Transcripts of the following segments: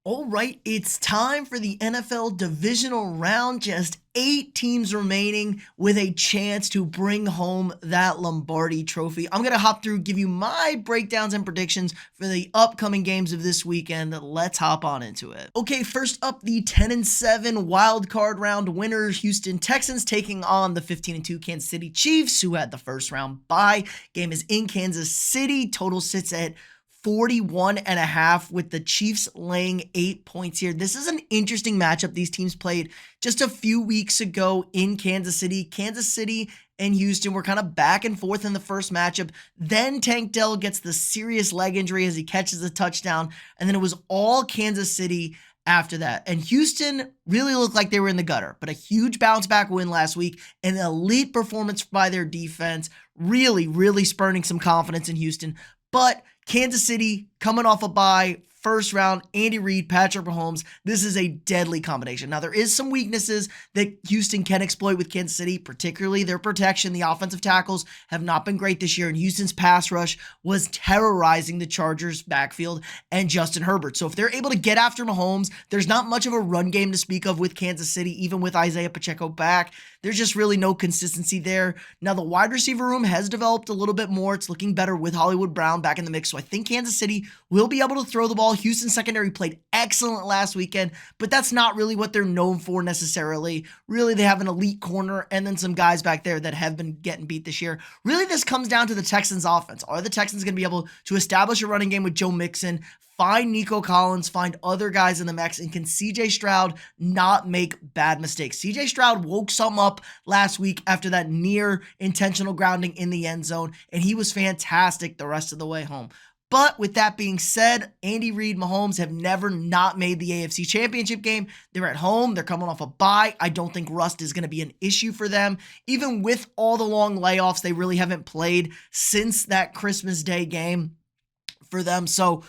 All right, it's time for the NFL Divisional round. Just 8 teams remaining with a chance to bring home that Lombardi trophy. I'm going to hop through, give you my breakdowns and predictions for the upcoming games of this weekend. Let's hop on into it. Okay, first up, the 10-7 wild card round winners, Houston Texans taking on the 15-2 Kansas City Chiefs, who had the first round bye. Game is in Kansas City. Total sits at 41.5 with the Chiefs laying 8 points here. This is an interesting matchup. These teams played just a few weeks ago in Kansas City. Kansas City and Houston were kind of back and forth in the first matchup. Then Tank Dell gets the serious leg injury as he catches a touchdown. And then it was all Kansas City after that. And Houston really looked like they were in the gutter, but a huge bounce back win last week, an elite performance by their defense, really spurning some confidence in Houston. But Kansas City coming off a bye, first round, Andy Reid, Patrick Mahomes. This is a deadly combination. Now, there is some weaknesses that Houston can exploit with Kansas City, particularly their protection. The offensive tackles have not been great this year, and Houston's pass rush was terrorizing the Chargers' backfield and Justin Herbert. So if they're able to get after Mahomes, there's not much of a run game to speak of with Kansas City, even with Isaiah Pacheco back. There's just really no consistency there. Now, the wide receiver room has developed a little bit more. It's looking better with Hollywood Brown back in the mix. So I think Kansas City will be able to throw the ball. Houston secondary played excellent last weekend, but that's not really what they're known for necessarily. Really, they have an elite corner and then some guys back there that have been getting beat this year. Really, this comes down to the Texans offense. Are the Texans going to be able to establish a running game with Joe Mixon, find Nico Collins, find other guys in the mix, and can CJ Stroud not make bad mistakes? CJ Stroud woke some up last week after that near intentional grounding in the end zone, and he was fantastic the rest of the way home. But with that being said, Andy Reid, Mahomes have never not made the AFC Championship game. They're at home. They're coming off a bye. I don't think rust is going to be an issue for them. Even with all the long layoffs, they really haven't played since that Christmas Day game for them. So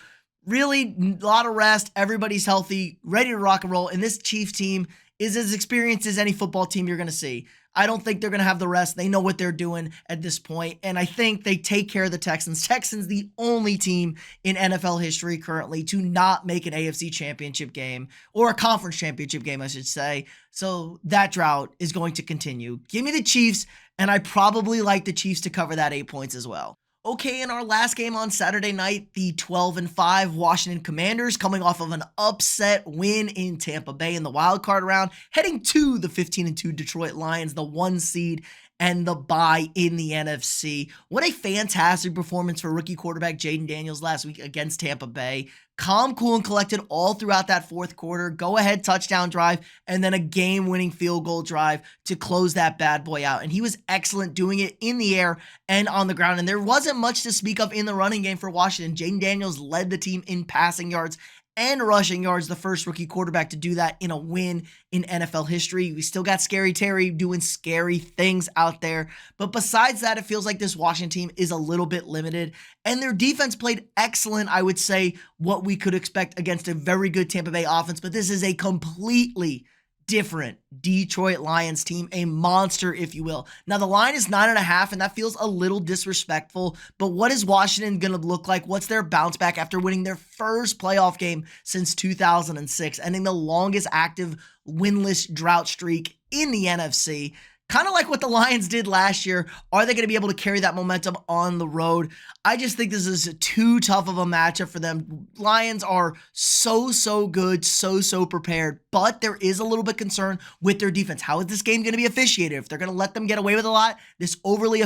really, a lot of rest. Everybody's healthy, ready to rock and roll. And this Chiefs team is as experienced as any football team you're going to see. I don't think they're going to have the rest. They know what they're doing at this point, and I think they take care of the Texans. Texans, the only team in NFL history currently to not make an AFC championship game, or a conference championship game, I should say. So that drought is going to continue. Give me the Chiefs, and I probably like the Chiefs to cover that 8 points as well. Okay, in our last game on Saturday night, the 12-5 Washington Commanders coming off of an upset win in Tampa Bay in the wild card round, heading to the 15-2 Detroit Lions, the 1 seed and the bye in the NFC. What a fantastic performance for rookie quarterback Jaden Daniels last week against Tampa Bay. Calm, cool, and collected all throughout that fourth quarter. Go-ahead touchdown drive, and then a game-winning field goal drive to close that bad boy out. And he was excellent doing it in the air and on the ground. And there wasn't much to speak of in the running game for Washington. Jaden Daniels led the team in passing yards and rushing yards, the first rookie quarterback to do that in a win in NFL history. We still got Scary Terry doing scary things out there. But besides that, it feels like this Washington team is a little bit limited. And their defense played excellent, I would say, what we could expect against a very good Tampa Bay offense. But this is a completely different Detroit Lions team, a monster, if you will. Now, the line is 9.5, and that feels a little disrespectful, but what is Washington going to look like? What's their bounce back after winning their first playoff game since 2006, ending the longest active winless drought streak in the NFC? Kind of like what the Lions did last year. Are they going to be able to carry that momentum on the road? I just think this is too tough of a matchup for them. Lions are so good, so prepared, but there is a little bit concern with their defense. How is this game going to be officiated? If they're going to let them get away with a lot, this overly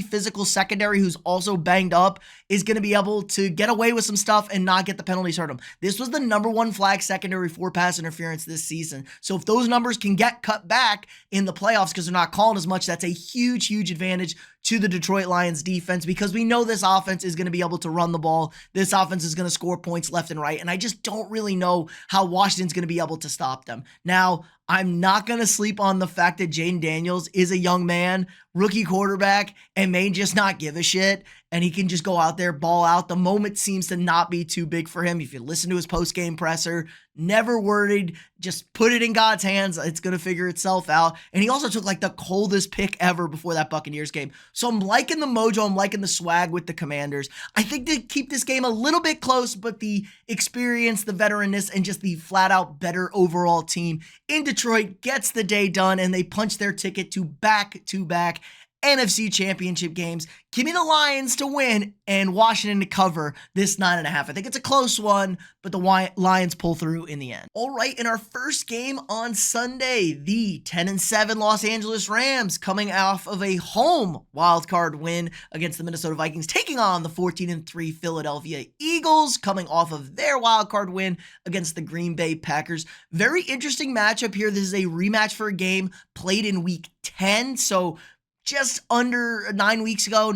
physical secondary who's also banged up is going to be able to get away with some stuff and not get the penalties hurt them. This was the #1 flag secondary for pass interference this season. So if those numbers can get cut back in the playoffs because they're not calling as much, that's a huge advantage to the Detroit Lions defense, because we know this offense is going to be able to run the ball. This offense is going to score points left and right, and I just don't really know how Washington's going to be able to stop them. Now, I'm not going to sleep on the fact that Jaden Daniels is a young man, rookie quarterback, and may just not give a shit. and he can just go out there, ball out. The moment seems to not be too big for him. If you listen to his post-game presser, never worried, just put it in God's hands. It's going to figure itself out. And he also took like the coldest pick ever before that Buccaneers game. So I'm liking the mojo. I'm liking the swag with the Commanders. I think they keep this game a little bit close, but the experience, the veteranness, and just the flat out better overall team in Detroit gets the day done, and they punch their ticket to back-to-back NFC Championship games. Give me the Lions to win and Washington to cover this 9.5. I think it's a close one, but the Lions pull through in the end. All right, in our first game on Sunday, the 10-7 Los Angeles Rams coming off of a home wildcard win against the Minnesota Vikings, taking on the 14-3 Philadelphia Eagles, coming off of their wildcard win against the Green Bay Packers. Very interesting matchup here. This is a rematch for a game played in week 10, so just under 9 weeks ago,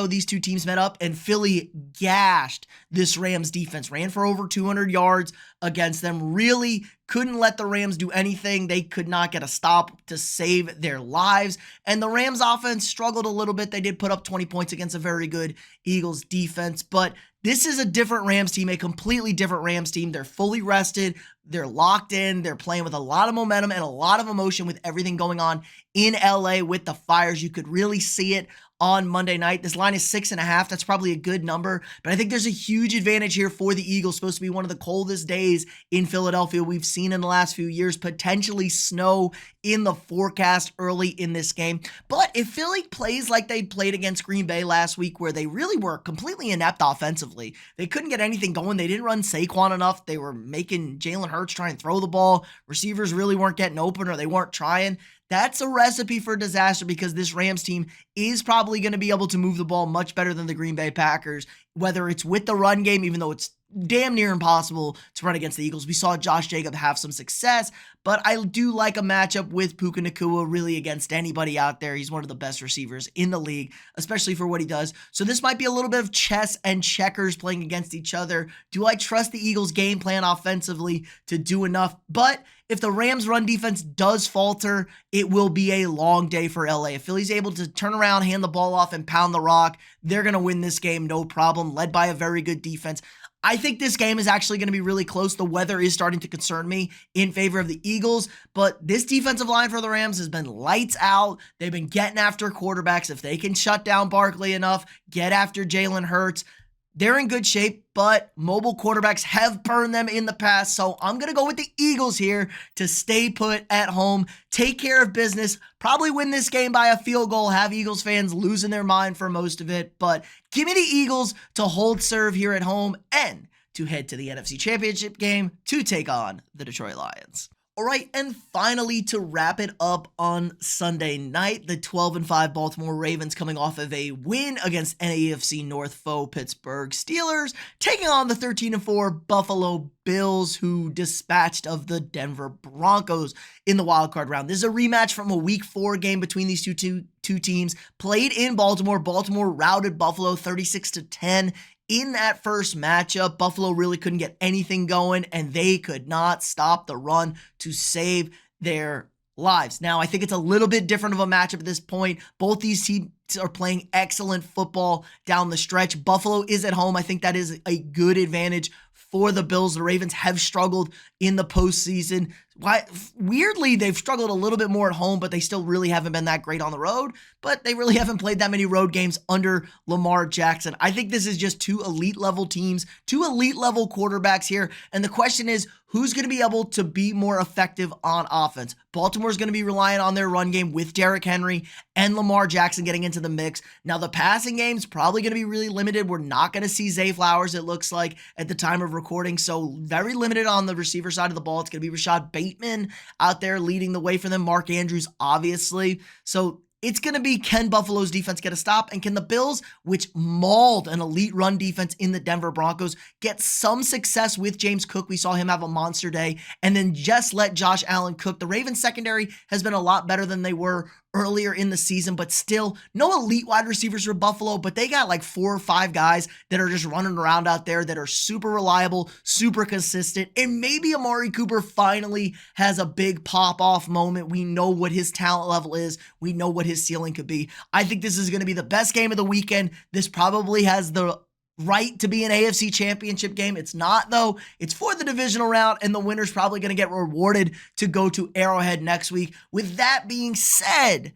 these two teams met up, and Philly gashed this Rams defense, ran for over 200 yards against them, really couldn't let the Rams do anything. They could not get a stop to save their lives, and the Rams offense struggled a little bit. They did put up 20 points against a very good Eagles defense, but this is a different Rams team, a completely different Rams team. They're fully rested. They're locked in. They're playing with a lot of momentum and a lot of emotion with everything going on in LA with the Fires. You could really see it on Monday night. This line is 6.5. That's probably a good number, but I think there's a huge advantage here for the Eagles. Supposed to be one of the coldest days in Philadelphia we've seen in the last few years. Potentially snow in the forecast early in this game. But if Philly plays like they played against Green Bay last week, where they really were completely inept offensively, they couldn't get anything going. They didn't run Saquon enough. They were making Jalen Hurts try and throw the ball. Receivers really weren't getting open, or they weren't trying. That's a recipe for disaster, because this Rams team is probably going to be able to move the ball much better than the Green Bay Packers, whether it's with the run game, even though it's damn near impossible to run against the Eagles. We saw Josh Jacobs have some success, but I do like a matchup with Puka Nacua really against anybody out there. He's one of the best receivers in the league, especially for what he does. So this might be a little bit of chess and checkers playing against each other. Do I trust the Eagles' game plan offensively to do enough? But if the Rams' run defense does falter, it will be a long day for LA. If Philly's able to turn around, hand the ball off, and pound the rock, they're going to win this game, no problem, led by a very good defense. I think this game is actually going to be really close. The weather is starting to concern me in favor of the Eagles, but this defensive line for the Rams has been lights out. They've been getting after quarterbacks. If they can shut down Barkley enough, get after Jalen Hurts, they're in good shape, but mobile quarterbacks have burned them in the past, so I'm going to go with the Eagles here to stay put at home, take care of business, probably win this game by a field goal, have Eagles fans losing their mind for most of it, but give me the Eagles to hold serve here at home and to head to the NFC Championship game to take on the Detroit Lions. All right, and finally, to wrap it up on Sunday night, the 12-5 Baltimore Ravens coming off of a win against AFC North foe Pittsburgh Steelers, taking on the 13-4 Buffalo Bills, who dispatched of the Denver Broncos in the wildcard round. This is a rematch from a Week 4 game between these two teams, played in Baltimore. Baltimore routed Buffalo 36-10. In that first matchup, Buffalo really couldn't get anything going, and they could not stop the run to save their lives. Now, I think it's a little bit different of a matchup at this point. Both these teams are playing excellent football down the stretch. Buffalo is at home. I think that is a good advantage for the Bills. The Ravens have struggled in the postseason. Weirdly, they've struggled a little bit more at home, but they still really haven't been that great on the road. But they really haven't played that many road games under Lamar Jackson. I think this is just two elite level teams, two elite level quarterbacks here. And the question is, who's going to be able to be more effective on offense? Baltimore's going to be relying on their run game with Derrick Henry and Lamar Jackson getting into the mix. Now, the passing game's probably going to be really limited. We're not going to see Zay Flowers, it looks like, at the time of recording. So very limited on the receiver side of the ball. It's going to be Rashad Bateman out there leading the way for them. Mark Andrews, obviously. So it's going to be, can Buffalo's defense get a stop? And can the Bills, which mauled an elite run defense in the Denver Broncos, get some success with James Cook? We saw him have a monster day, and then just let Josh Allen cook. The Ravens secondary has been a lot better than they were earlier in the season, but still no elite wide receivers for Buffalo, but they got like 4 or 5 guys that are just running around out there that are super reliable, super consistent, and maybe Amari Cooper finally has a big pop-off moment. We know what his talent level is. We know what his ceiling could be. I think this is going to be the best game of the weekend. This probably has the right to be an AFC championship game. It's not, though. It's for the divisional round, and the winner's probably going to get rewarded to go to Arrowhead next week. With that being said,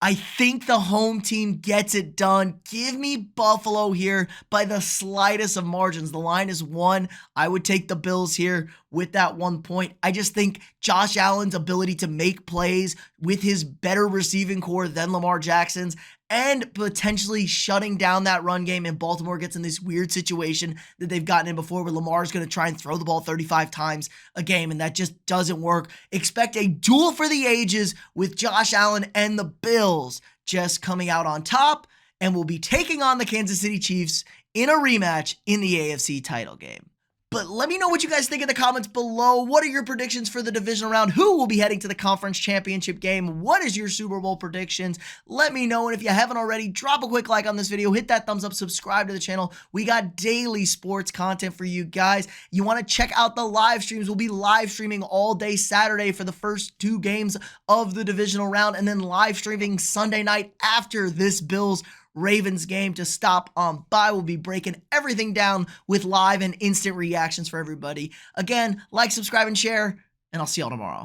I think the home team gets it done. Give me Buffalo here by the slightest of margins. The line is 1. I would take the Bills here with that 1 point. I just think Josh Allen's ability to make plays with his better receiving core than Lamar Jackson's, and potentially shutting down that run game, and Baltimore gets in this weird situation that they've gotten in before where Lamar's going to try and throw the ball 35 times a game, and that just doesn't work. Expect a duel for the ages with Josh Allen and the Bills just coming out on top, and will be taking on the Kansas City Chiefs in a rematch in the AFC title game. But let me know what you guys think in the comments below. What are your predictions for the divisional round? Who will be heading to the conference championship game? What is your Super Bowl predictions? Let me know. And if you haven't already, drop a quick like on this video. Hit that thumbs up. Subscribe to the channel. We got daily sports content for you guys. You want to check out the live streams. We'll be live streaming all day Saturday for the first 2 games of the divisional round, and then live streaming Sunday night after this Bills Ravens game to stop on by. We'll be breaking everything down with live and instant reactions for everybody. Again, like, subscribe, and share, and I'll see y'all tomorrow.